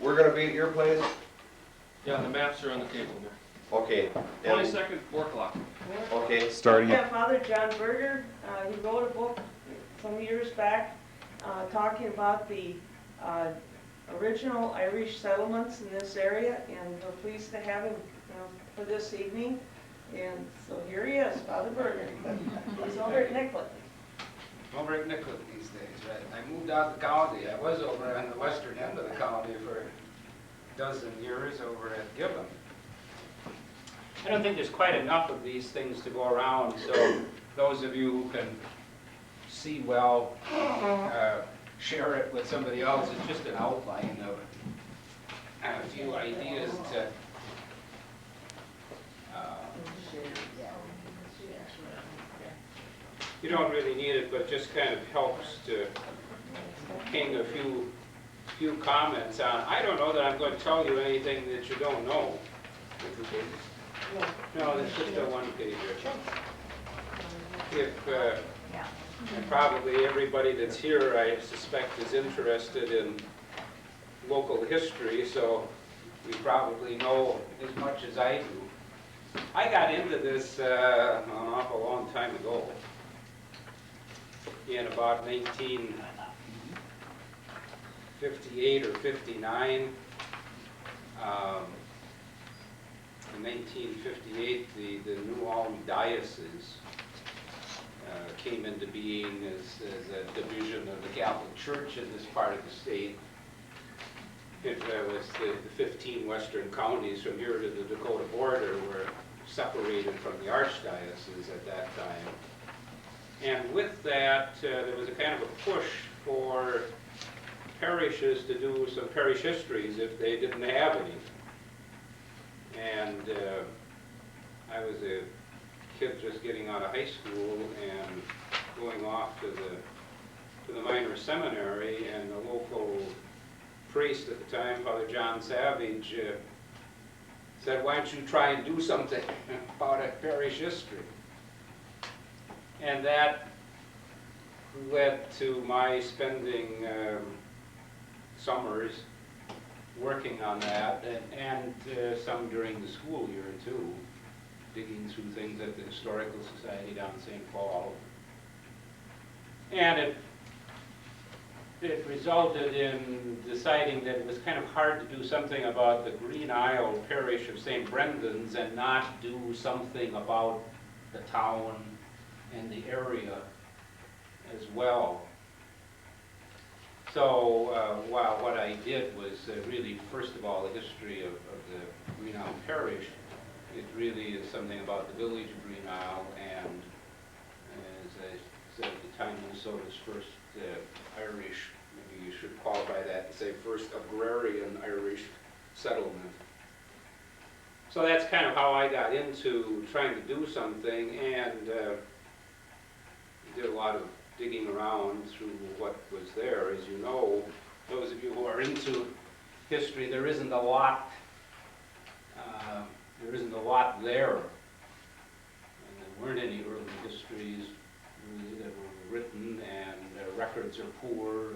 we're gonna be at your place? Yeah, the maps are on the table there. Okay. and- 22nd, 4 o'clock. Okay, Starting Yeah, Father John Berger, he wrote a book some years back talking about the original Irish settlements in this area, and we're pleased to have him for this evening. And so here he is, Father Berger. He's over at Nicollet. Over at Nicollet these days, right? I moved out the county. I was over on the western end of the county for a dozen years over at Gibbon. I don't think there's quite enough of these things to go around, so those of you who can see well, share it with somebody else. It's just an outline of a few ideas to you don't really need it, but just kind of helps to hang a few comments on. I don't know that I'm going to tell you anything that you don't know. No, it's just a one-pager. And probably everybody that's here, I suspect, is interested in local history, so you probably know as much as I do. I got into this an awful long time ago, in about 1958 or 59. In 1958, the New Ulm diocese came into being as a division of the Catholic Church in this part of the state. It was the 15 western counties from here to the Dakota border were separated from the archdiocese at that time. And with that, there was a kind of a push for parishes to do some parish histories if they didn't have any. And I was a kid just getting out of high school and going off to the minor seminary, and the local priest at the time, Father John Savage, said, "Why don't you try and do something about a parish history?" And that led to my spending summers working on that, and some during the school year too, digging through things at the Historical Society down in St. Paul. And it resulted in deciding that it was kind of hard to do something about the Green Isle parish of St. Brendan's and not do something about the town and the area as well. So what I did was really, first of all, the history of the Green Isle parish. It really is something about the village of Green Isle, and as I said at the time, Minnesota's first Irish, maybe you should qualify that and say first agrarian Irish settlement. So that's kind of how I got into trying to do something, and did a lot of digging around through what was there. As you know, those of you who are into history, there isn't a lot there. And there weren't any early histories really that were written, and records are poor.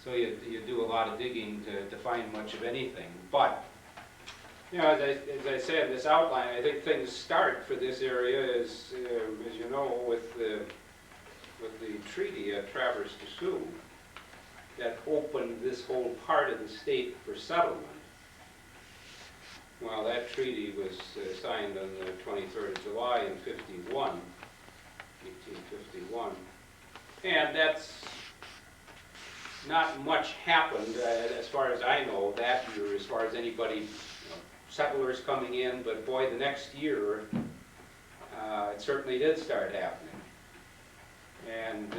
So you do a lot of digging to find much of anything. But you know, as I said, this outline, I think things start for this area as you know, with the treaty at Traverse de Sioux that opened this whole part of the state for settlement. Well, that treaty was signed on the 23rd of July in 1851. And that's not much happened, as far as I know, that year, as far as anybody, settlers coming in, but boy, the next year, it certainly did start happening. And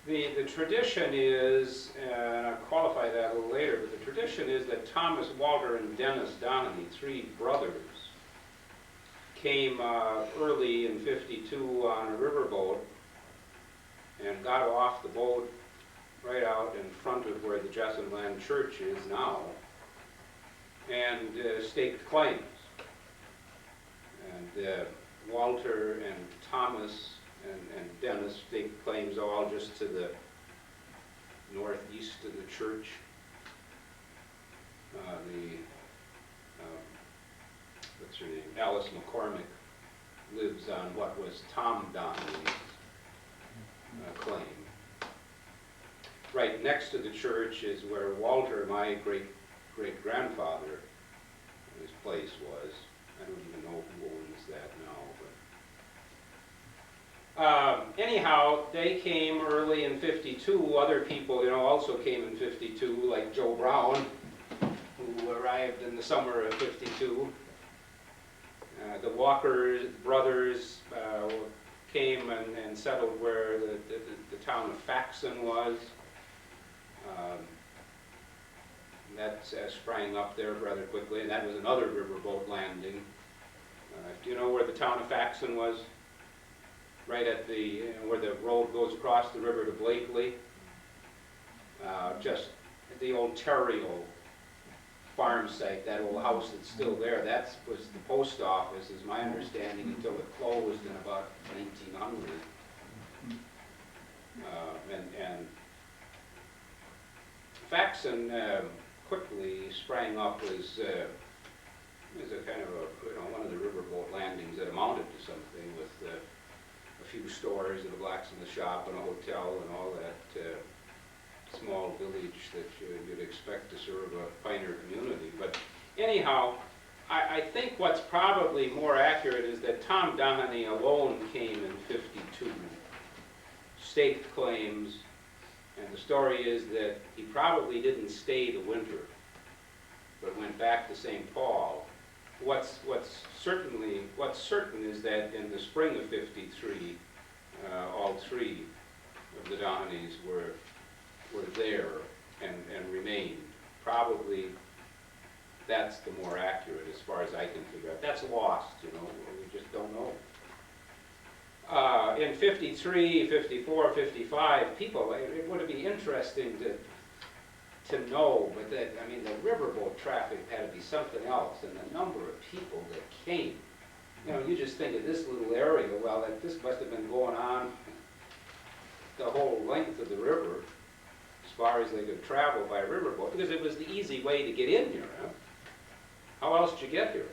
the tradition is, and I'll qualify that a little later, but the tradition is that Thomas, Walter, and Dennis Donnelly, three brothers, came early in 52 on a riverboat and got off the boat right out in front of where the Jessamine Land church is now, and staked claims. And Walter and Thomas and Dennis staked claims all just to the northeast east of the church. What's her name? Alice McCormick lives on what was Tom Donnelly's claim. Right next to the church is where Walter, my great-grandfather, his place was. I don't even know who owns that now. But anyhow, they came early in '52. Other people, also came in '52, like Joe Brown, who arrived in the summer of '52. The Walker brothers came and settled where the town of Faxon was. That sprang up there rather quickly, and that was another riverboat landing. Do you know where the town of Faxon was? Right at the, where the road goes across the river to Blakely. Just the old Terrio farm site, that old house that's still there, that was the post office, is my understanding, until it closed in about 1900. And Faxon quickly sprang up as a kind of one of the riverboat landings that amounted to something, with a few stores and a blacksmith shop and a hotel and all that small village that you'd expect to serve a pioneer community. But anyhow, I think what's probably more accurate is that Tom Donnelly alone came in '52, staked claims, and the story is that he probably didn't stay the winter, but went back to St. Paul. What's certain is that in the spring of '53, all three of the Donnellys were there and remained. Probably that's the more accurate as far as I can figure out. That's lost, we just don't know. In '53, '54, '55, people, it would be interesting to know, but the riverboat traffic had to be something else, and the number of people that came. You just think of this little area, well, this must have been going on the whole length of the river, as far as they could travel by riverboat, because it was the easy way to get in here. How else did you get here?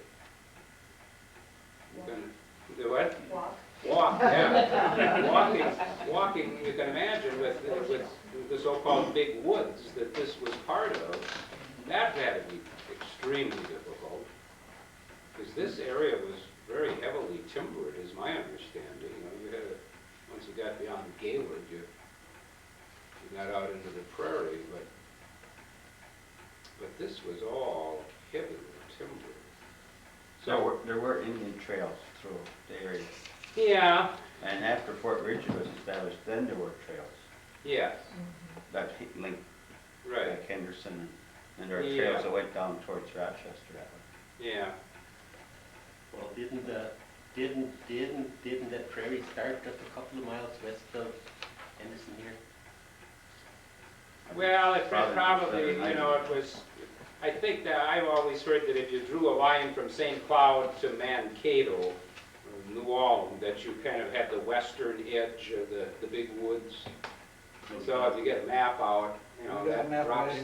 Do what? Walk, yeah. Walking, you can imagine, with the so-called big woods that this was part of, that had to be extremely difficult, because this area was very heavily timbered, is my understanding. You had once you got beyond Gaylord, you got out into the prairie, but this was all heavily timbered. So there were Indian trails through the area. Yeah. And after Fort Ridge was established, then there were trails Yes. that linked Right. like Henderson, and there were trails that went down towards Rochester that way. Yeah. Well, didn't that prairie start just a couple of miles west of Henderson here? Well, it probably, it was, I think that I've always heard that if you drew a line from St. Cloud to Mankato, or New Ulm, that you kind of had the western edge of the big woods. So if you get a map out, that drops.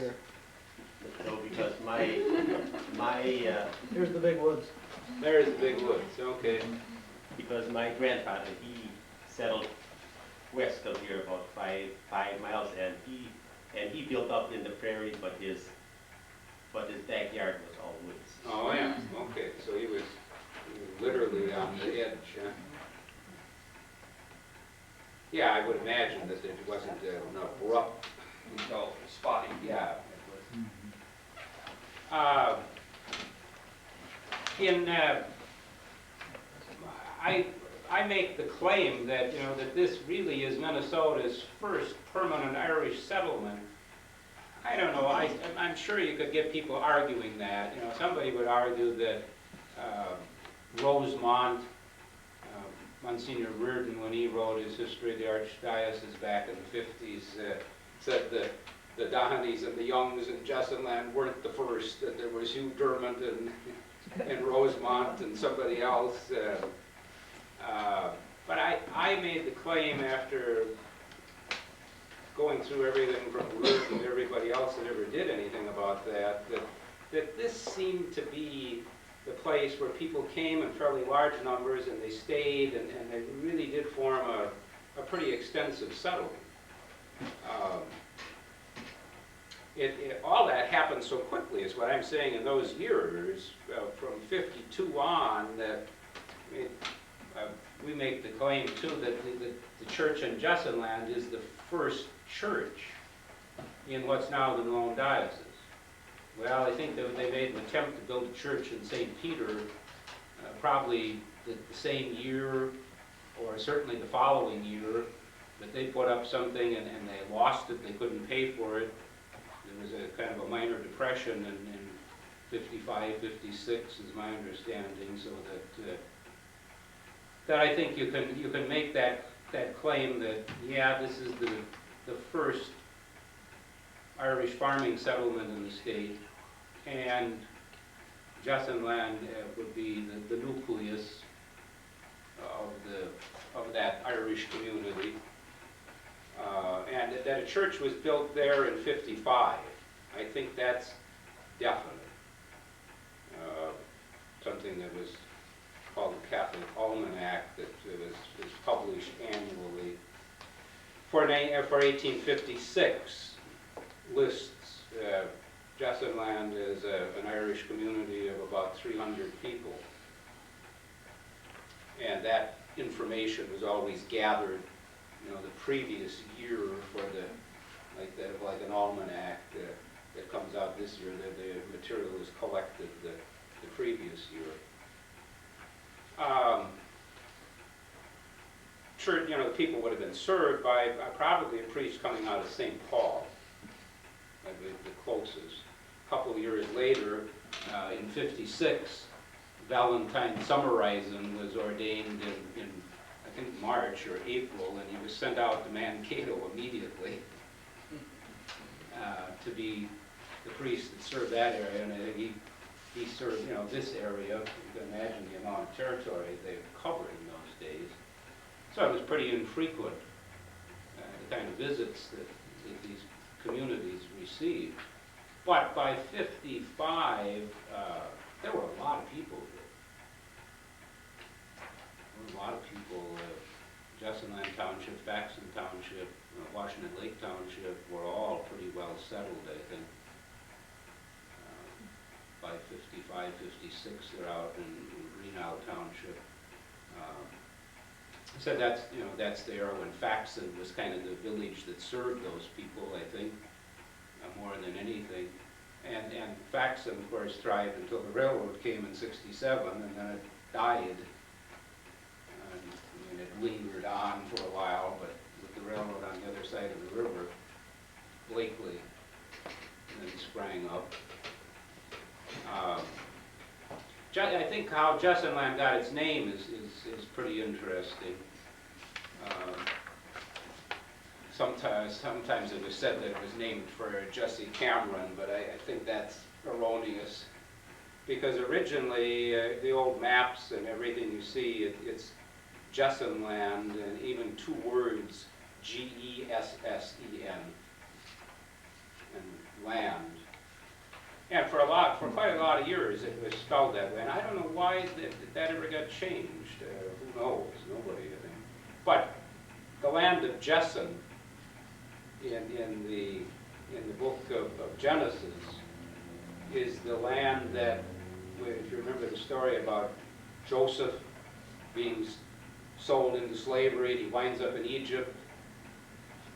No, because my Here's the big woods. There's the big woods, okay. because my grandfather, he settled west of here about five miles, and he built up in the prairies, but his backyard was all woods. Oh, yeah, okay, so he was literally on the edge, huh? Yeah, I would imagine that it wasn't an abrupt, No, spotty. yeah. I make the claim that, that this really is Minnesota's first permanent Irish settlement. I don't know, I'm sure you could get people arguing that. Somebody would argue that Rosemont, Monsignor Reardon, when he wrote his History of the Archdiocese back in the 50s, said that the Donnellys and the Youngs and Jessamine Land weren't the first, that there was Hugh Dermott and Rosemont and somebody else. But I made the claim after going through everything from Reardon, else that ever did anything about that, that this seemed to be the place where people came in fairly large numbers and they stayed, and they really did form a pretty extensive settlement. All that happened so quickly is what I'm saying in those years, from 52 on, that we make the claim too that the church in Jessamine Land is the first church in what's now the Malone diocese. Well, I think that they made an attempt to build a church in St. Peter probably the same year, or certainly the following year, but they put up something and they lost it, they couldn't pay for it. There was a kind of a minor depression in 55, 56 is my understanding, so that I think you can make that claim that, yeah, this is the first Irish farming settlement in the state, and Jessamine Land would be the nucleus of that Irish community. And that a church was built there in 55, I think that's definite. Something that was called the Catholic Almanac that was published annually. For 1856, lists Jessamine Land as an Irish community of about 300 people. And that information was always gathered, the previous year for like an almanac that comes out this year. The material was collected the previous year. Church, the people would have been served by probably a priest coming out of St. Paul, I believe the closest. A couple of years later, in 56, Valentine Summerisen was ordained in I think March or April, and he was sent out to Mankato immediately to be the priest that served that area. And he served, this area. You can imagine the amount of territory they covered in those days. So it was pretty infrequent, the kind of visits that these communities received. But by 55, there were a lot of people here. There were a lot of people, Jessamine Land Township, Faxon Township, Washington Lake Township were all pretty well settled, I think. By 55, 56, they're out in Greenough Township. So that's there when Faxon was kind of the village that served those people, I think, more than anything. And Faxon, of course, thrived until the railroad came in 67, and then it died. It lingered on for a while, but with the railroad on the other side of the river, Blakely then sprang up. I think how Jessamine Land got its name is pretty interesting. Sometimes it was said that it was named for Jesse Cameron, but I think that's erroneous. Because originally, the old maps and everything you see, it's Jessamine Land, and even two words, G-E-S-S-E-N, and land. And for quite a lot of years it was spelled that way, and I don't know why that ever got changed. Who knows? Nobody, I think. But the land of Jessamine in the book of Genesis is the land that, if you remember the story about Joseph being sold into slavery, he winds up in Egypt,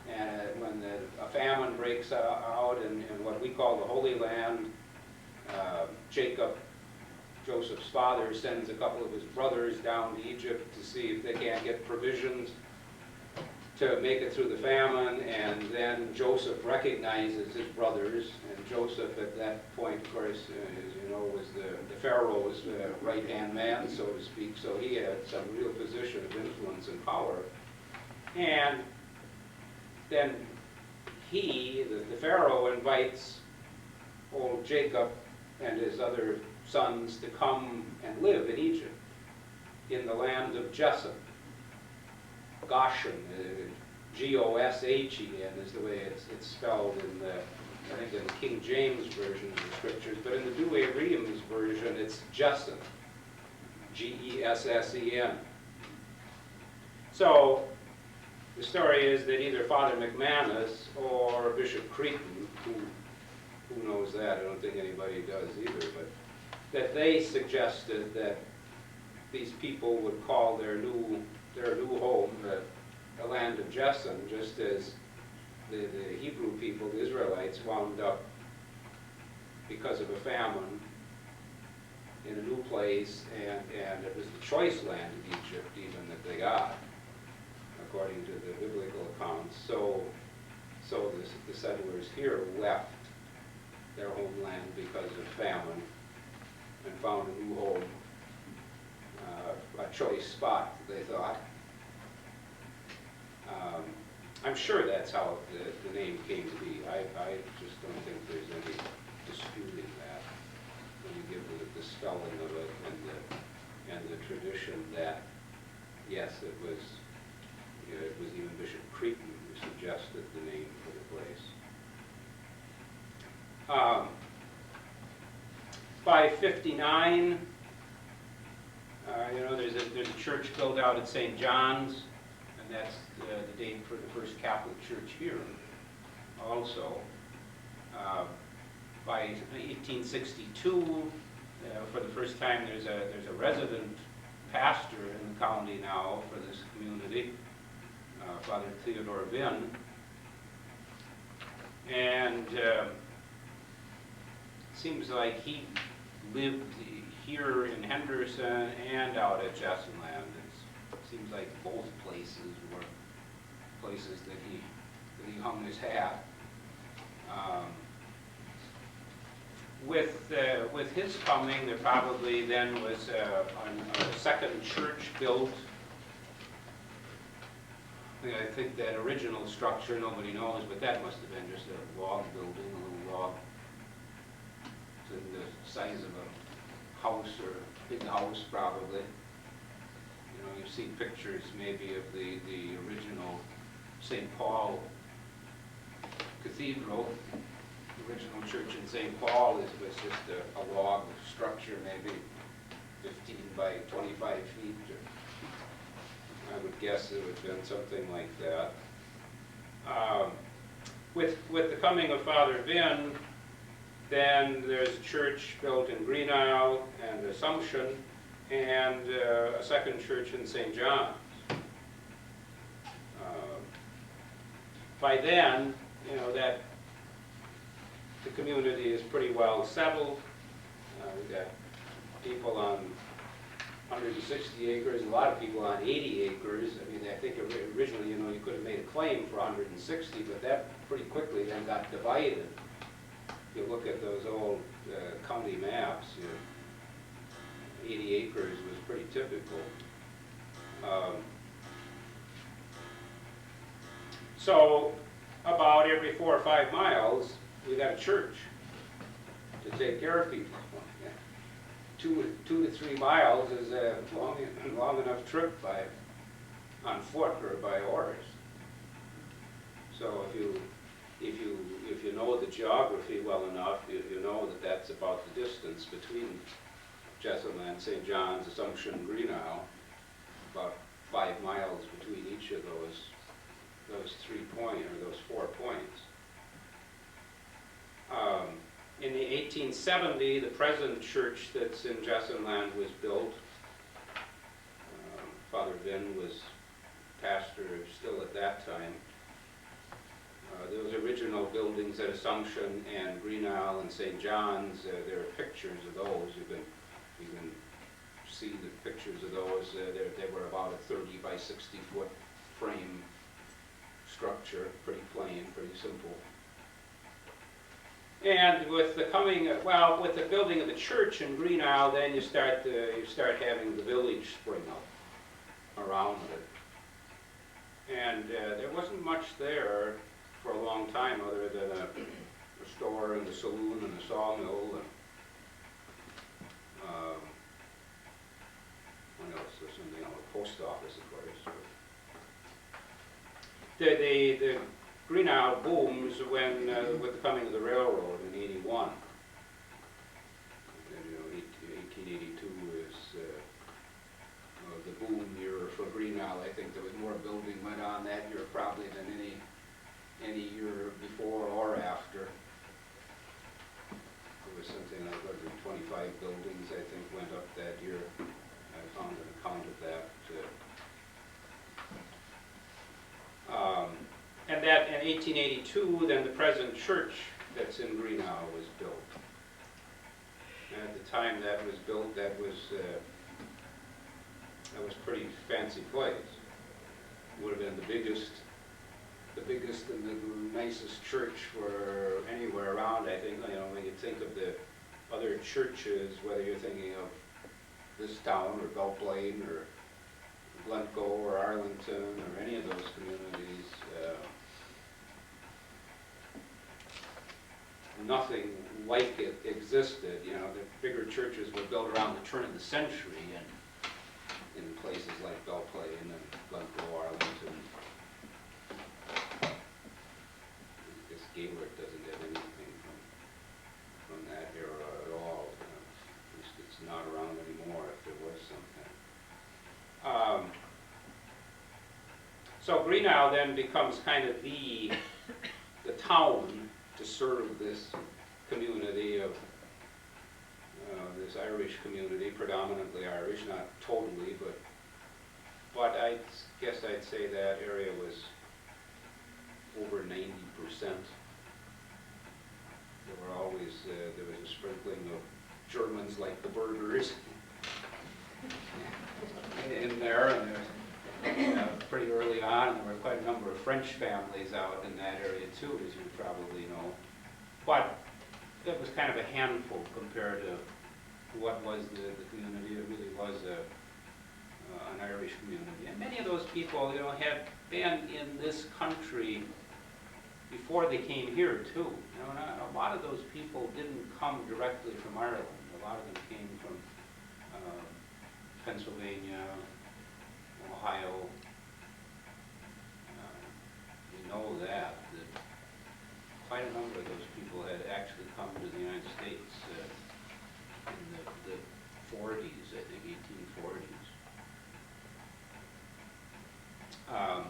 and when a famine breaks out in what we call the Holy Land, Jacob, Joseph's father, sends a couple of his brothers down to Egypt to see if they can't get provisions to make it through the famine, and then Joseph recognizes his brothers, and Joseph at that point, of course, as you know, was the Pharaoh's right-hand man, so to speak, so he had some real position of influence and power. And then the Pharaoh invites old Jacob and his other sons to come and live in Egypt, in the land of Jessamine. Goshen, G-O-S-H-E-N is the way it's spelled I think in the King James version of the scriptures, but in the Douay-Rheims version, it's Jessen, G-E-S-S-E-N. So the story is that either Father McManus or Bishop Cretan, who knows that, I don't think anybody does either, but that they suggested that these people would call their new home the land of Jessen, just as the Hebrew people, the Israelites, wound up, because of a famine, in a new place, and it was the choice land of Egypt even that they got, according to the biblical accounts. So the settlers here left their homeland because of famine and found a new home, a choice spot, they thought. I'm sure that's how the name came to be. I just don't think there's any disputing that when you give the spelling of it and the tradition that, yes, it was even Bishop Cretan who suggested the name for the place. By 59, there's a church built out at St. John's, and that's the date for the first Catholic church here also. By 1862, for the first time, there's a resident pastor in the county now for this community, Father Theodore Vinn. And seems like he lived here in Henderson and out at Jessamine Land. It seems like both places were places that he hung his hat. With his coming, there probably then was a second church built. I think that original structure, nobody knows, but that must have been just a log building, a little log, to the size of a house or a big house probably. You've seen pictures maybe of the original St. Paul Cathedral. The original church in St. Paul was just a log structure, maybe 15 by 25 feet. I would guess it would have been something like that. With the coming of Father Vinn, then there's a church built in Green Isle and Assumption, and a second church in St. John's. By then, that the community is pretty well settled. We've got people on 160 acres, a lot of people on 80 acres. I mean, I think originally, you could have made a claim for 160, but that pretty quickly then got divided. If you look at those old county maps, 80 acres was pretty typical. So about every 4 or 5 miles, we got a church to take care of people. 2 to 3 miles is a long enough trip on foot or by horse. So if you know the geography well enough, you know that that's about the distance between Jessamine Land, St. John's, Assumption, Green Isle, about 5 miles between each of those 3 points or those 4 points. In the 1870, the present church that's in Jessamine Land was built. Father Vinn was pastor still at that time. Those original buildings at Assumption and Green Isle and St. John's, there are pictures of those. You can see the pictures of those. They were about a 30 by 60 foot frame structure, pretty plain, pretty simple. And with the with the building of the church in Green Isle, then you start having the village spring up around it. And there wasn't much there for a long time, other than a store and a saloon and a sawmill and what else? There's something, a post office, of course. Greenough booms when, with the coming of the railroad in '81. And, 1882 is the boom year for Greenough. I think there was more building went on that year probably than any year before or after. There was something like 25 buildings, I think, went up that year. I found an account of that. And that in 1882, then the present church that's in Greenough was built. And at the time that was built, that was pretty fancy place. Would have been the biggest and the nicest church for anywhere around. I think, when you think of the other churches, whether you're thinking of this town or Belle Plaine or Glencoe or Arlington or any of those communities, nothing like it existed. The bigger churches were built around the turn of the century and in places like Belle Plaine and Glencoe, Arlington. I guess Gaylord doesn't have anything from that era at all. At least it's not around anymore if there was something. So Greenough then becomes kind of the town to serve this community of this Irish community, predominantly Irish, not totally, but I guess I'd say that area was over 90%. There were always, there was a sprinkling of Germans like the Bergers in there, and pretty early on, there were quite a number of French families out in that area too, as you probably know. But it was kind of a handful compared to what was the community. It really was an Irish community. And many of those people, had been in this country before they came here too. And a lot of those people didn't come directly from Ireland. A lot of them came from Pennsylvania, Ohio. We know that quite a number of those people had actually come to the United States in the 40s, I think, 1840s.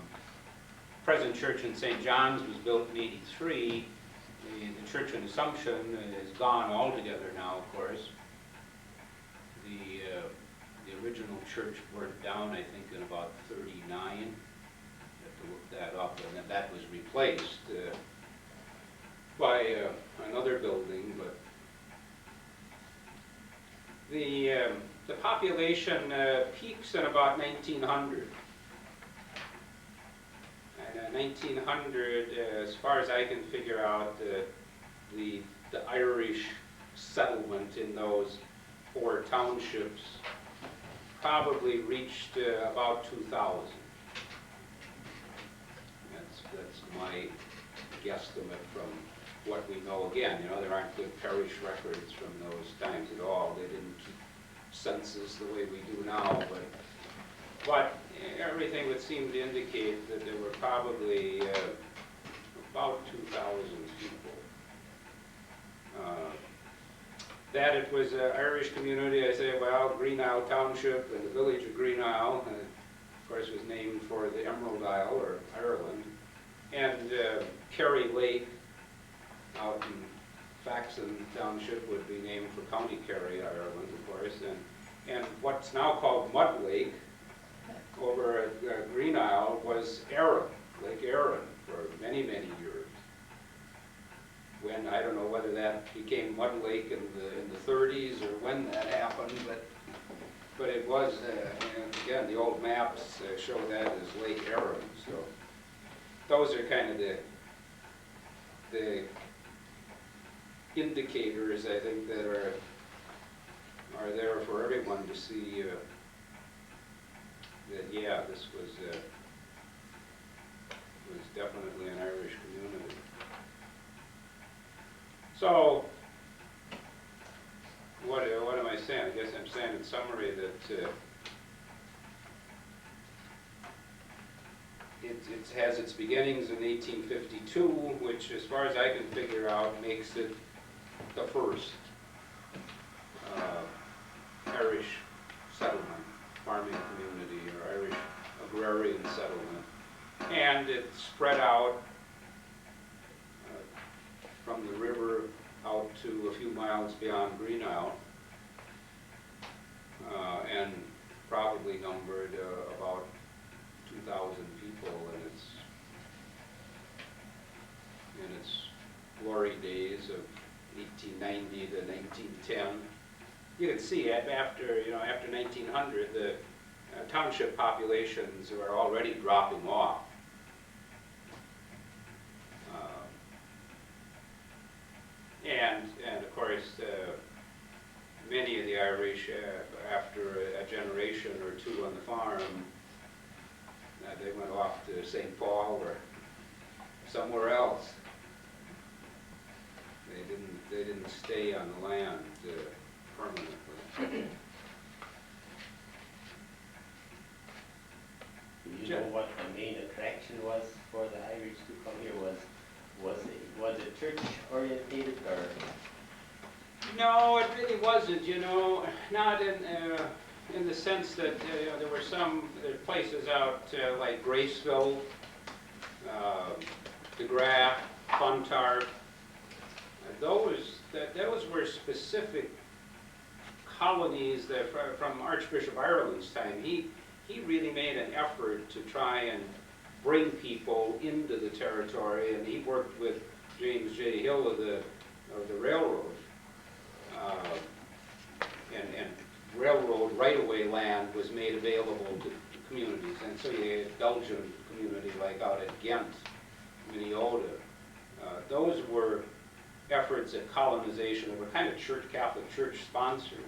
Present church in St. John's was built in '83. The church in Assumption is gone altogether now, of course. The original church burnt down, I think, in about '39. You have to look that up, and then that was replaced by another building. But the population peaks in about 1900. And 1900, as far as I can figure out, the Irish settlement in those 4 townships probably reached about 2,000. That's my guesstimate from what we know. Again, there aren't good parish records from those times at all. They didn't keep census the way we do now, but everything would seem to indicate that there were probably about 2,000 people. That it was an Irish community, I say, well, Greenough Township and the village of Greenough, of course, was named for the Emerald Isle, or Ireland, and Kerry Lake out in Faxon Township would be named for County Kerry, Ireland, of course, and what's now called Mud Lake over at Greenough was Arran, Lake Arran, for many, many years. When, I don't know whether that became Mud Lake in the 30s or when that happened, but it was, and again, the old maps show that as Lake Arran. So those are kind of the indicators, I think, that are there for everyone to see that, yeah, this was definitely an Irish community. So, what am I saying? I guess I'm saying in summary that it has its beginnings in 1852, which, as far as I can figure out, makes it the first Irish settlement, farming community, or Irish agrarian settlement. And it spread out from the river out to a few miles beyond Greenough, and probably numbered about 2,000 people in its glory days of 1890 to 1910. You can see after 1900, the township populations were already dropping off. And of course, many of the Irish, after a generation or two on the farm, they went off to St. Paul or somewhere else. They didn't stay on the land permanently. Do you know what the main attraction was for the Irish to come here? Was it church orientated or? No, it really wasn't, not in the sense that there were some places out like Graceville, DeGraff, Clontarf. Those were specific colonies that from Archbishop Ireland's time. He really made an effort to try and bring people into the territory, and he worked with James J. Hill of the railroad. And railroad right-of-way land was made available to communities, and so you had a Belgian community like out at Ghent, Minnesota. Those were efforts at colonization that were kind of Catholic Church sponsored.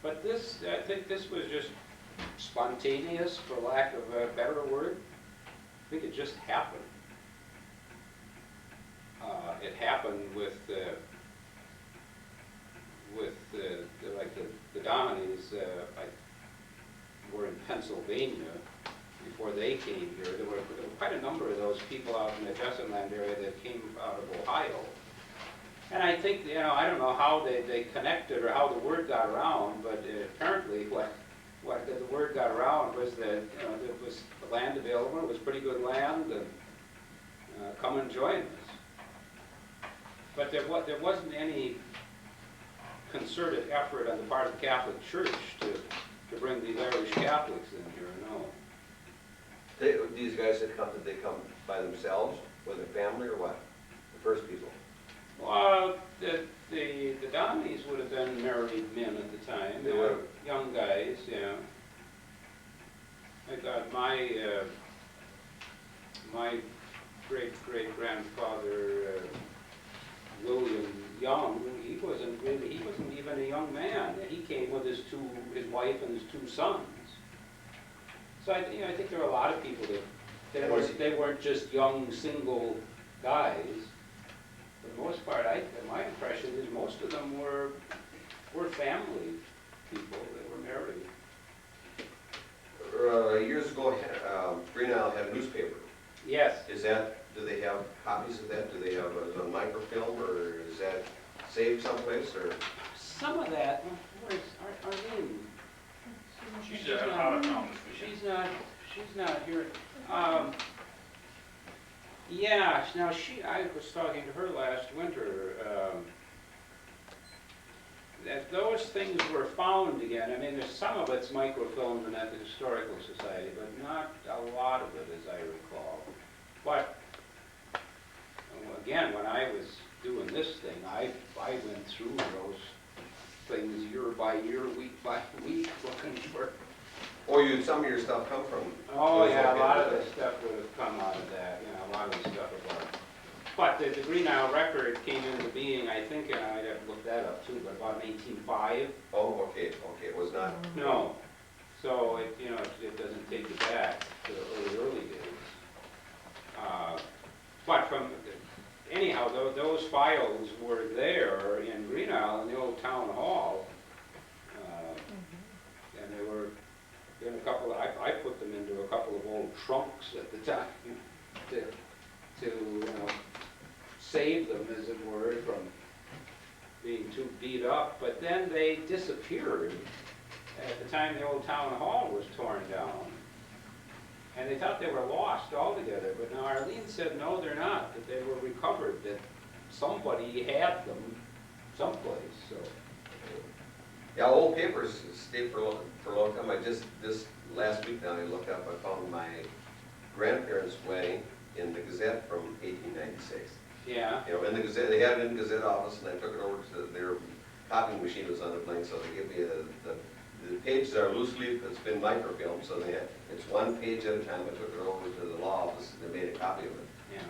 But I think this was just spontaneous, for lack of a better word. I think it just happened. It happened with the Donnellys, were in Pennsylvania before they came here. There were quite a number of those people out in the Jessamine Land area that came out of Ohio. And I think, I don't know how they connected or how the word got around, but apparently what the word got around was that there was the land available. It was pretty good land, and come and join us. But there wasn't any concerted effort on the part of the Catholic Church to bring these Irish Catholics in here, no. These guys that come, did they come by themselves, with their family, or what? The first people? Well, the Donnellys would have been married men at the time. They were young guys, yeah. I got my great-great-grandfather, William Young, he wasn't even a young man. He came with his wife and his two sons. So I think there are a lot of people that they weren't just young single guys. For the most part, my impression is most of them were family people that were married. Years ago, Green Isle had a newspaper. Yes. Do they have copies of that? Do they have it on microfilm, or is that saved someplace, or? Some of that. Where's Arlene? She's out of town this weekend. She's not here. Yeah. Now I was talking to her last winter. That those things were found again. I mean, there's some of it's microfilmed at the Historical Society, but not a lot of it, as I recall. But again, when I was doing this thing, I went through those things year by year, week by week, looking for. Oh, some of your stuff come from? Oh yeah, a lot of the stuff would have come out of that. A lot of the stuff about. But the Green Isle Record came into being, I think, and I'd have to look that up too, but about 1905. Oh, okay, it was not. No, so it doesn't take you back to the early days. But anyhow, those files were there in Green Isle in the old town hall, and they were in a couple, I put them into a couple of old trunks at the time to save them, as it were, from being too beat up. But then they disappeared at the time the old town hall was torn down. And they thought they were lost altogether, but now Arlene said, no, they're not, that they were recovered, that somebody had them someplace, so. Yeah, old papers stay for a long time. This last week now, I looked up, I found my grandparents' wedding in the Gazette from 1896. Yeah. You know, in the Gazette, they had it in the Gazette office, and I took it over to their copying machine was on the blank, so they give me the pages are loose leaf, it's been microfilmed, so it's one page at a time. I took it over to the law office, and they made a copy of it. Yeah.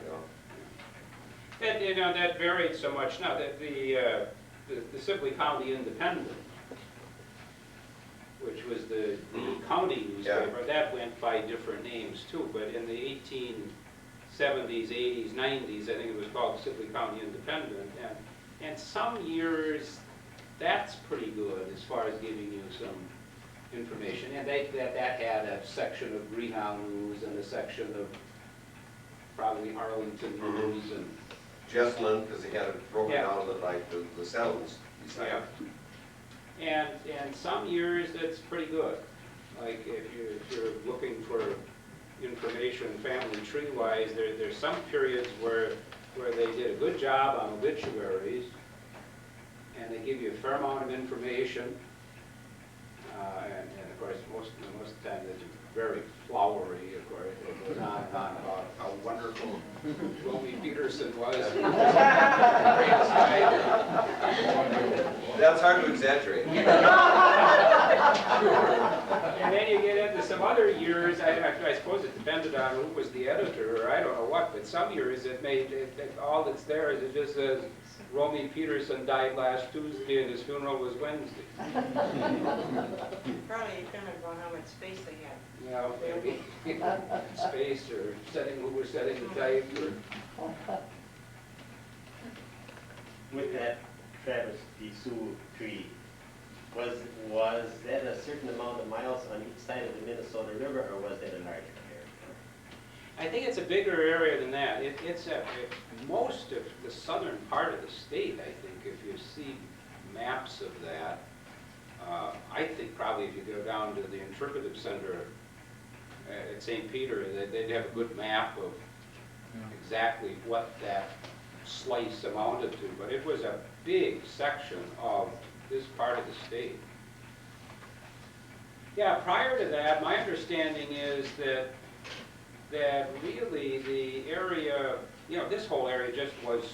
You know. And, that varied so much. Now, that the Sibley County Independent, which was the county newspaper, that went by different names too, but in the 1870s, 80s, 90s, I think it was called the Sibley County Independent, and some years that's pretty good as far as giving you some information, and that had a section of Greenhound News and a section of probably Arlington News and Jessamine, because they had it broken down to like the settlements. yeah. And some years that's pretty good. Like if you're looking for information family tree wise, there's some periods where they did a good job on obituaries, and they give you a fair amount of information. And of course, most of the time it's very flowery. Of course, it goes on and on about how wonderful Romy Peterson was. That's hard to exaggerate. And then you get into some other years, I suppose it depended on who was the editor, or I don't know what, but some years all that's there is it just says, Romy Peterson died last Tuesday and his funeral was Wednesday. Probably depended on how much space they had. Yeah, maybe space or who was setting the type or. With that Travis the Sioux tree, was that a certain amount of miles on each side of the Minnesota River, or was that a larger area? I think it's a bigger area than that. It's most of the southern part of the state, I think, if you see maps of that. I think probably if you go down to the Interpretive Center at St. Peter, they'd have a good map of exactly what that slice amounted to. But it was a big section of this part of the state. Yeah, prior to that, my understanding is that really the area, this whole area just was,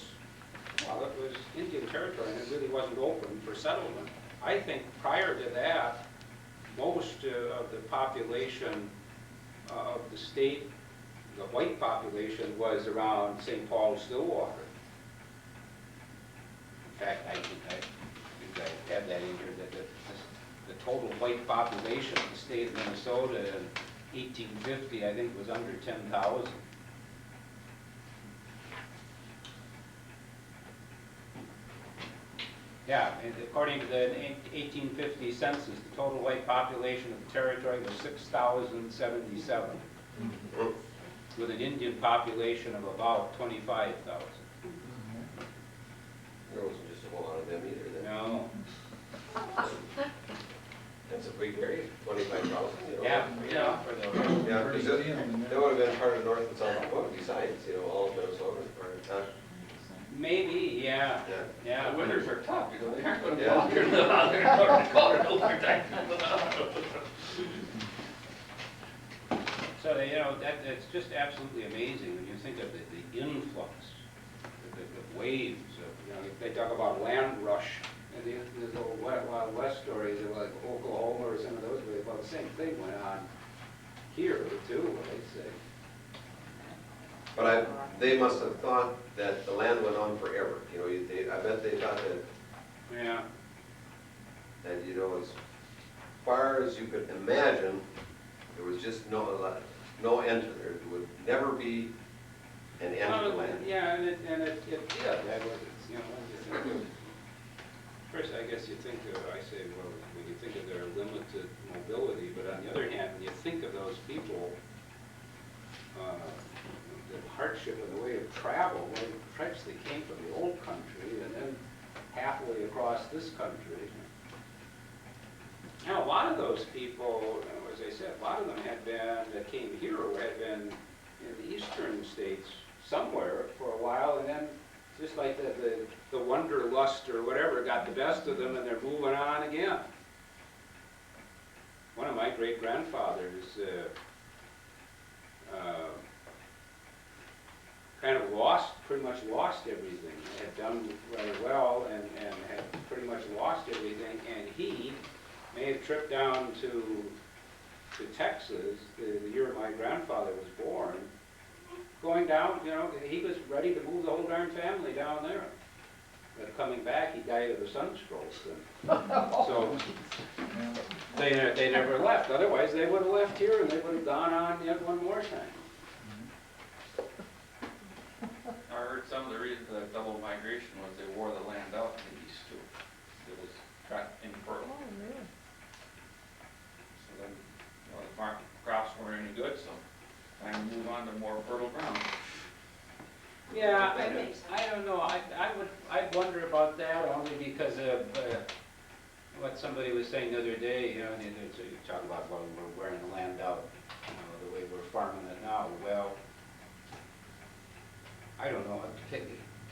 well, it was Indian territory and it really wasn't open for settlement. I think prior to that, most of the population of the state, the white population, was around St. Paul, Stillwater. In fact, I think I have that in here, that the total white population of the state of Minnesota in 1850, I think, was under 10,000. Yeah, and according to the 1850 census, the total white population of the territory was 6,077, with an Indian population of about 25,000. There wasn't just a whole lot of them either then. No. That's a big area, 25,000, Yeah, Yeah, because that would have been part of North and South Dakota besides, all of Minnesota, or not. Maybe, yeah. Yeah. The winters are tough, they aren't going to Yeah. walk here and live out there in North Dakota, no protect. So, that's just absolutely amazing when you think of the influx, the waves of, they talk about land rush, and the little Wild West stories of like Oklahoma or some of those, well, the same thing went on here too, I'd say. But they must have thought that the land went on forever. I bet they thought that, Yeah. as far as you could imagine, there was just no end to there. There would never be an end to the land. Yeah, and it did. That was, when you think of, first I guess you think of, I say, well, when you think of their limited mobility, but on the other hand, when you think of those people, the hardship and the way of travel, well, perhaps they came from the old country and then halfway across this country. Now, a lot of those people, as I said, a lot of them had been, that came here, had been in the eastern states somewhere for a while, and then just like the wanderlust or whatever got the best of them, and they're moving on again. One of my great-grandfathers kind of pretty much lost everything. Had done rather well and had pretty much lost everything, and he made a trip down to Texas the year my grandfather was born. Going down, you know, he was ready to move the whole darn family down there. But coming back, he died of a sunstroke. So they never left. Otherwise, they would have left here and they would have gone on yet one more time. I heard some of the reason for that double migration was they wore the land out in the east too. It was trapped infertile. Oh, really? So then, you know, the farm crops weren't any good, so time to move on to more fertile ground. Yeah, That makes sense. I don't know. I'd wonder about that only because of what somebody was saying the other day. You know, and you talk about, well, we're wearing the land out, you know, the way we're farming it now. Well, I don't know.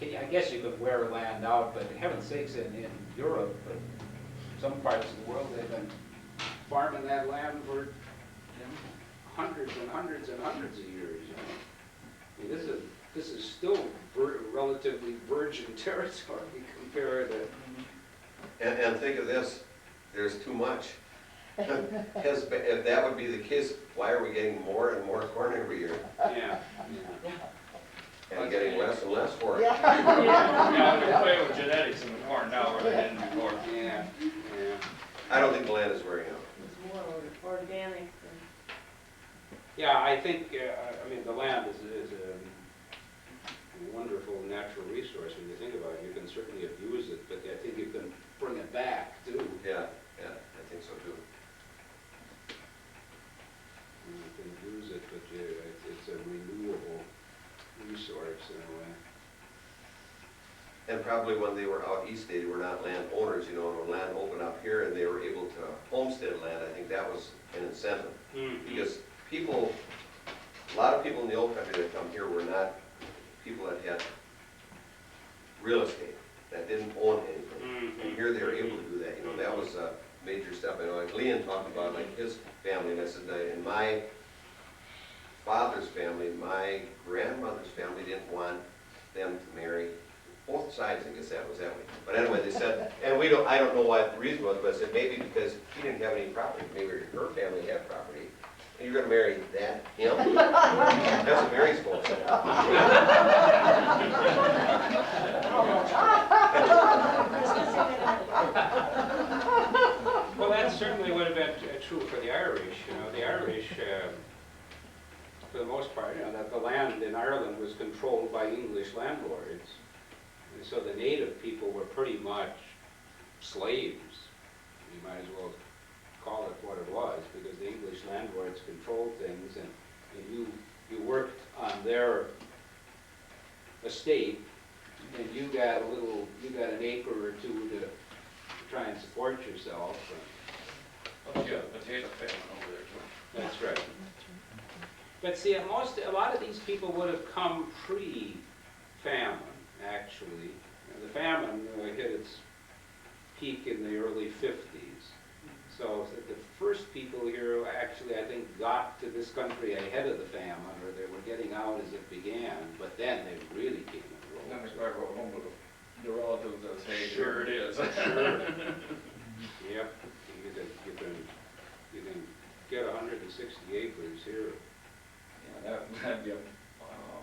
I guess you could wear land out, but heaven's sakes, in Europe, but some parts of the world, they've been farming that land for hundreds and hundreds and hundreds of years. You know? I mean, this is still relatively virgin territory compared to. And think of this, there's too much. If that would be the case, why are we getting more and more corn every year? Yeah. And getting less and less for it? Yeah, they're playing with genetics in the corn now where they didn't before. Yeah. I don't think the land is wearing out. It's more organic than. Yeah, I think, I mean, the land is a wonderful natural resource when you think about it. You can certainly abuse it, but I think you can bring it back, too. Yeah, I think so too. You can use it, but it's a renewable resource in a way. And probably when they were out east, they were not landowners, you know, and when land opened up here and they were able to homestead land, I think that was an incentive. Because people, a lot of people in the old country that come here were not people that had real estate, that didn't own anything. And here they were able to do that, you know, that was a major step. I know, like Leon talked about, like his family, and I said that in my father's family, my grandmother's family didn't want them to marry both sides. I guess that was that way. But anyway, they said, and I don't know what the reason was, but I said maybe because he didn't have any property. Maybe her family had property. And you're going to marry him? That's what Mary's supposed to say. Well, that certainly would have been true for the Irish. You know, the Irish, for the most part, you know, that the land in Ireland was controlled by English landlords. And so the native people were pretty much slaves. You might as well call it what it was, because the English landlords controlled things, and you worked on their estate, and you got an acre or two to try and support yourself. Plus you have a potato famine over there too. That's right. But see, a lot of these people would have come pre-famine, actually. You know, the famine hit its peak in the early 50s. So the first people here actually, I think, got to this country ahead of the famine, or they were getting out as it began, but then they really came in. Then they start going home with the relatives that say, Sure. here it is. Sure. Yep, you can get 160 acres here. Yeah, that'd be a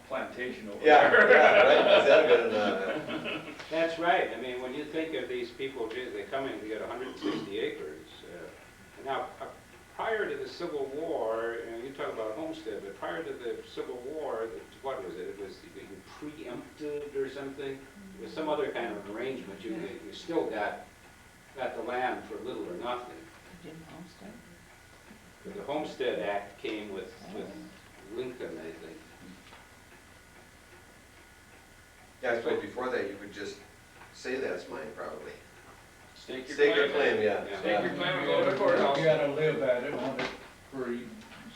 plantation over Yeah, there. yeah, right. Is that good? That's right. I mean, when you think of these people, they come in to get 160 acres. Now, prior to the Civil War, you talk about homestead, but prior to the Civil War, what was it? It was preempted or something. It was some other kind of arrangement. You still got got the land for little or nothing. But the Homestead Act came with Lincoln, I think. Yeah, I suppose before that, you could just say that's mine, probably. Stake your Stake your claim. claim, yeah. Yeah. Stake your claim and go to the courthouse. You gotta live at it on it for a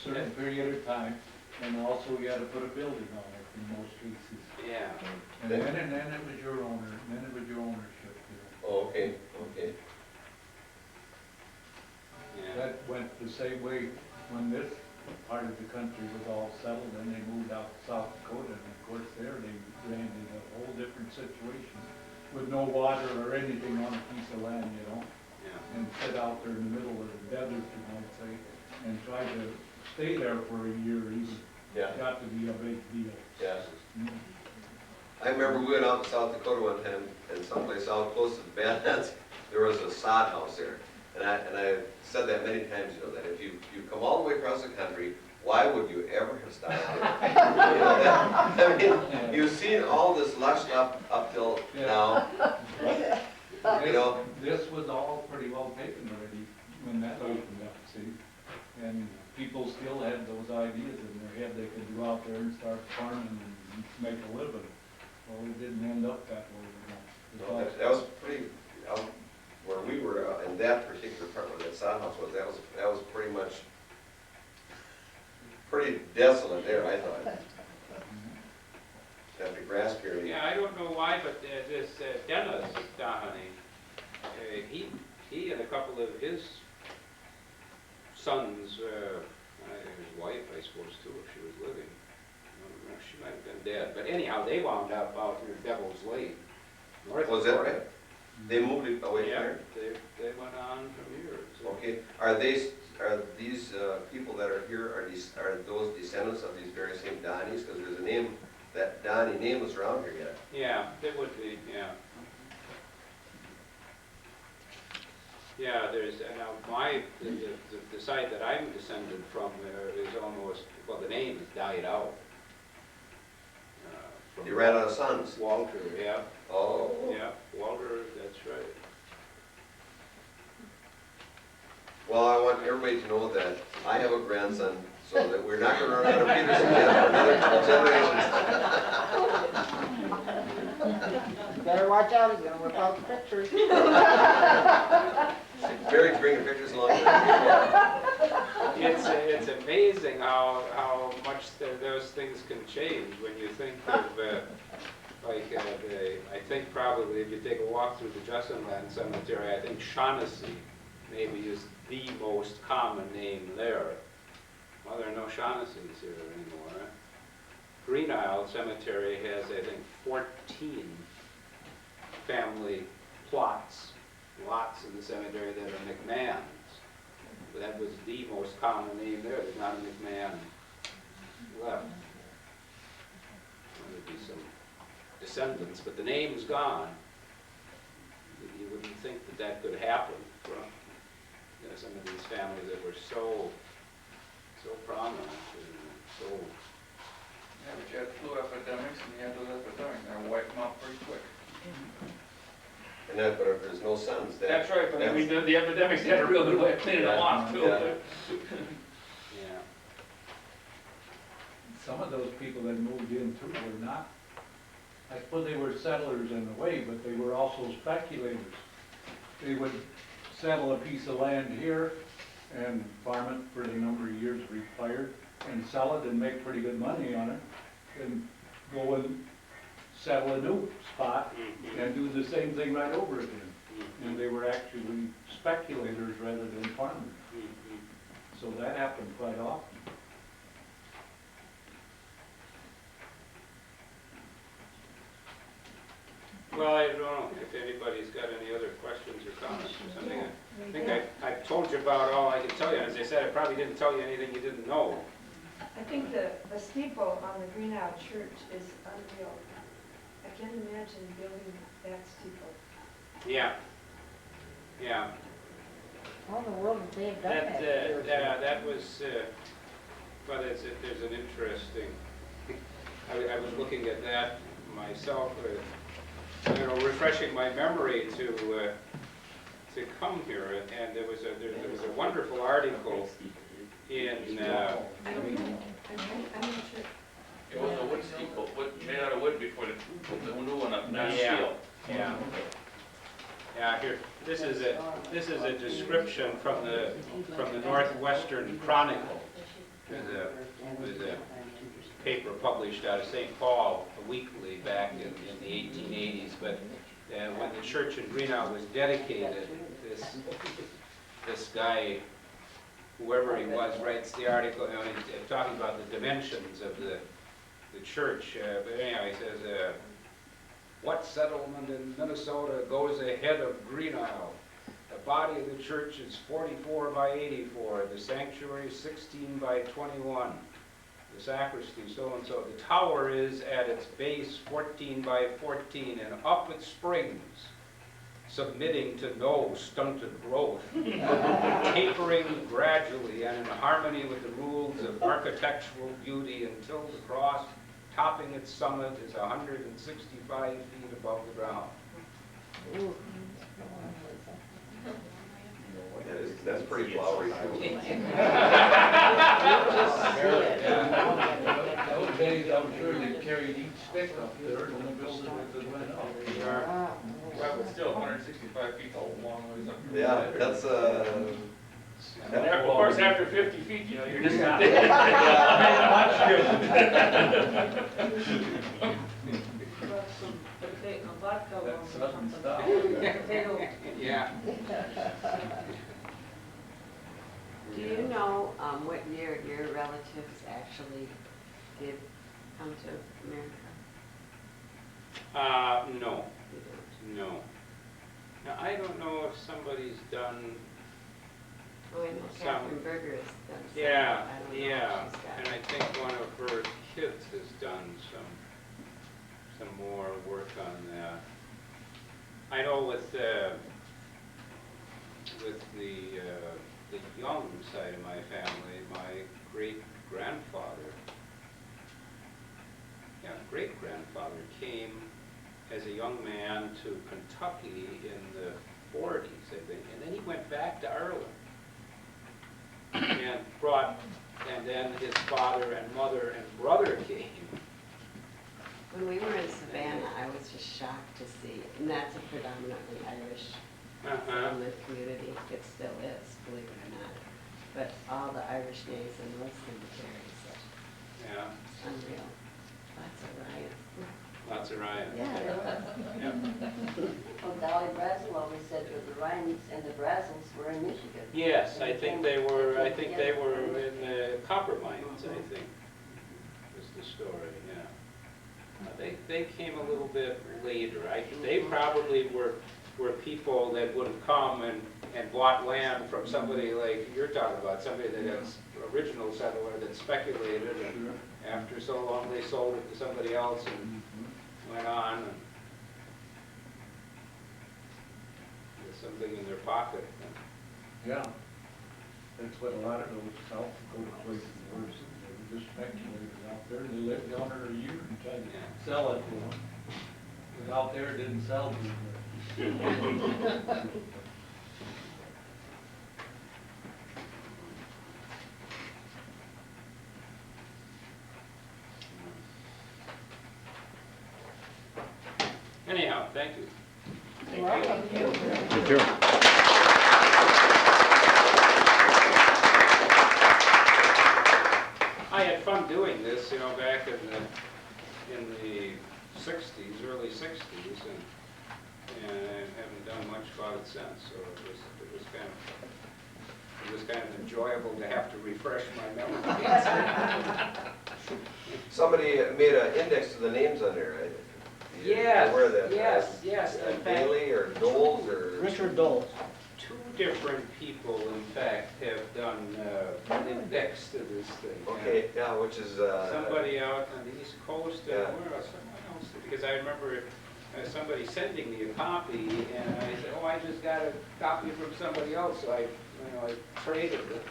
certain period of time, and also you gotta put a building on it in most cases. Yeah. And then it was your owner, and then it was your ownership, you know. Oh, okay, okay. Yeah. That went the same way when this part of the country was all settled, and they moved out to South Dakota, and of course there they ran into a whole different situation with no water or anything on a piece of land, you know, Yeah. and sit out there in the middle of the desert, you might say, and try to stay there for a year even. Yeah, Got to be a big deal. yeah. Mm. I remember we went out to South Dakota one time, and someplace out close to the Badlands, there was a sod house there. And I said that many times, you know, that if you come all the way across the country, why would you ever have stopped there? You know, that, I mean, you've seen all this lush stuff up till now, you know. This was all pretty well taken already when that opened up, see? And people still had those ideas in their head, they could go out there and start farming and make a living. Well, it didn't end up that way, you know. No, that was pretty, where we were, in that particular part where that sod house was, that was pretty much, pretty desolate there, I thought. After grass period. Yeah, I don't know why, but this Dennis Donnelly, he and a couple of his sons, his wife, I suppose, too, if she was living. I don't know, she might have been dead. But anyhow, they wound up out near Devil's Lake, north Was of that Florida. right? They moved it away Yeah, from they went on from here. here? Okay, are these people that are here, are those descendants of these very same Donnies? Because there's a name, that Donnie name was around here yet. Yeah, they would be, yeah. Yeah, there's, now the side that I'm descended from there is almost, well, the name has died out. From You ran out of sons? Walter, yeah, Oh. yeah, Walter, that's right. Well, I want everybody to know that I have a grandson, so that we're not gonna run out of Peterson yet for another couple generations. Better watch out, he's gonna whip out the pictures. Barry's bringing pictures along. It's amazing how much those things can change when you think of, I think probably if you take a walk through the Jessamine Land cemetery, I think Shaughnessy maybe is the most common name there. Well, there are no Shaughnessy's here anymore. Green Isle Cemetery has, I think, 14 family lots in the cemetery that are McMahons. But that was the most common name there. There's not a McMahon left. There would be some descendants, but the name's gone. You wouldn't think that that could happen from some of these families that were so prominent and so. Yeah, but you had flu epidemics and you had those epidemics, and they wiped them out pretty quick. And that, but if there's no sons, then. That's right, but I mean, the epidemics had a real good way of cleaning them off too. Yeah. Yeah. Some of those people that moved in too were not, I suppose they were settlers in a way, but they were also speculators. They would settle a piece of land here and farm it for the number of years required and sell it and make pretty good money on it, and go and settle a new spot and do the same thing right over again. And they were actually speculators rather than farmers. So that happened quite often. Well, I don't know if anybody's got any other questions or comments or something. I think I told you about all I can tell you. As I said, I probably didn't tell you anything you didn't know. I think the steeple on the Green Isle Church is unreal. I can't imagine building that steeple. Yeah. Yeah. How in the world did they have done That, that? yeah, that was, well, there's an interesting, I was looking at that myself, refreshing my memory to to come here, and there was a wonderful article in, It was a wood steeple, made out of wood before the new one up, not steel. yeah. Yeah, here, this is a description from the Northwestern Chronicle. It was a paper published out of St. Paul, a weekly, back in the 1880s, but when the church in Greenough was dedicated, this guy, whoever he was, writes the article, talking about the dimensions of the church. But anyhow, he says, what settlement in Minnesota goes ahead of Greenough? The body of the church is 44 by 84, the sanctuary 16 by 21, the sacristy so-and-so. The tower is at its base 14 by 14, and up it springs, submitting to no stunted growth, tapering gradually and in harmony with the rules of architectural beauty until the cross, topping its summit, is 165 feet above the ground. Ooh. That's pretty flowery. Those days, I'm sure they carried each stick up there and the builders that went up. Wow. Well, but still, 165 feet, a long ways up. Yeah, that's, And of course, after 50 feet, you know, you're just not. That's southern stuff. Yeah. Do you know what year your relatives actually did come to America? No, You don't. no. Now, I don't know if somebody's done, Oh, I know Catherine Berger has done some. yeah, I don't know yeah, if she's got and I think one of her kids has done some more work on that. I know with the Young side of my family, my great-grandfather came as a young man to Kentucky in the 40s, I think, and then he went back to Ireland and then his father and mother and brother came. When we were in Savannah, I was just shocked to see, and that's a predominantly Irish settlement community. It still is, believe it or not. But all the Irish names in those cemeteries, Yeah, it's unreal. Lots of riots. lots of riots. Yeah, there was. Yeah. Well, Dolly Brazel always said that the Ryans and the Brazils were in Michigan. Yes, I think they were in the copper mines, I think, was the story, yeah. They came a little bit later. They probably were people that would have come and bought land from somebody like you're talking about, somebody that's original settler that speculated, and after so long they sold it to somebody else and went on and with something in their pocket. Yeah. That's what a lot of those South Dakota places were. They were just speculators out there. They lived down there a year and tried to sell it to them. But out there, it didn't sell to them. Anyhow, thank you. Welcome. I had fun doing this, you know, back in the 60s, early 60s, and haven't done much about it since. So it was kind of enjoyable to have to refresh my memory. somebody made an index to the names on there, right? Yes, Where that, yes. In fact, Bailey or Doles or? Richard Doles. two different people, in fact, have done an index to this thing. Okay, yeah, which is, Somebody out on the East Coast, Yeah. where else? Someone else, because I remember somebody sending me a copy, and I said, oh, I just got a copy from somebody else, so I traded it.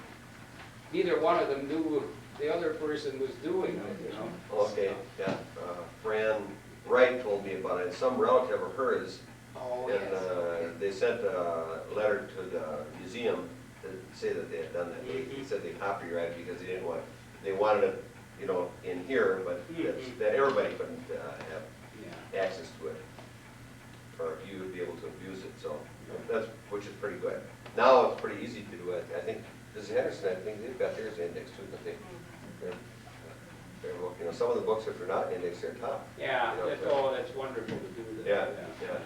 Neither one of them knew what the other person was doing it, you know. okay, yeah, Fran Wright told me about it, some relative of hers, Oh, and, yes. they sent a letter to the museum to say that they had done that. They said they copyrighted because they didn't want, they wanted it, you know, in here, but that everybody couldn't have access to it. Or you would be able to abuse it, so that's, which is pretty good. Now it's pretty easy to do it. I think, this is Henderson, I think they've got theirs indexed too, but their book, you know, some of the books, if they're not indexed, they're top. Yeah, You know, that's wonderful to do that. Yeah.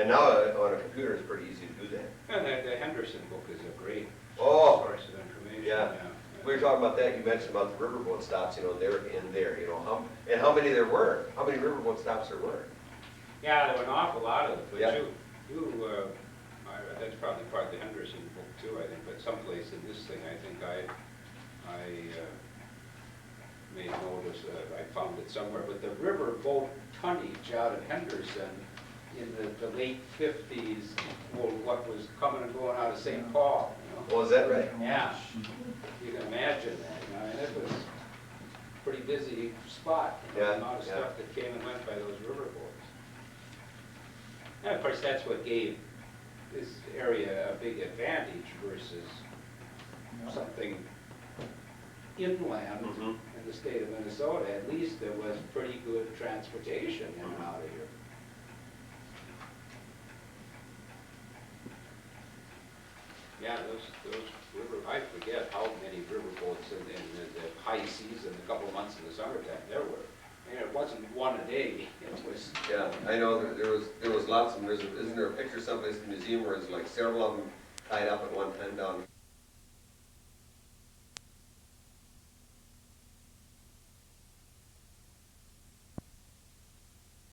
And now on a computer, it's pretty easy to do that. And the Henderson book is a great Oh, source of information. yeah. We were talking about that, you mentioned about the riverboat stops, you know, they're in there, you know, and how many there were, how many riverboat stops there were. Yeah, there were an awful lot of them, but Yeah. that's probably part of the Henderson book too, I think, but someplace in this thing, I think I made notice, I found it somewhere, but the riverboat tonnage out of Henderson in the late 50s, well, what was coming and going out of St. Paul, you know? Oh, is that right? Yeah, you can imagine that, you know, and it was a pretty busy spot, you know, Yeah, the amount of yeah. stuff that came and went by those riverboats. And of course, that's what gave this area a big advantage versus something inland in the state of Minnesota. At least there was pretty good transportation in and out of here. Yeah, those river, I forget how many riverboats in the high season, a couple of months in the summertime, there were. And it wasn't one a day, it was. Yeah, I know that there was lots of them. Isn't there a picture someplace in the museum where there's like several of them tied up at one time down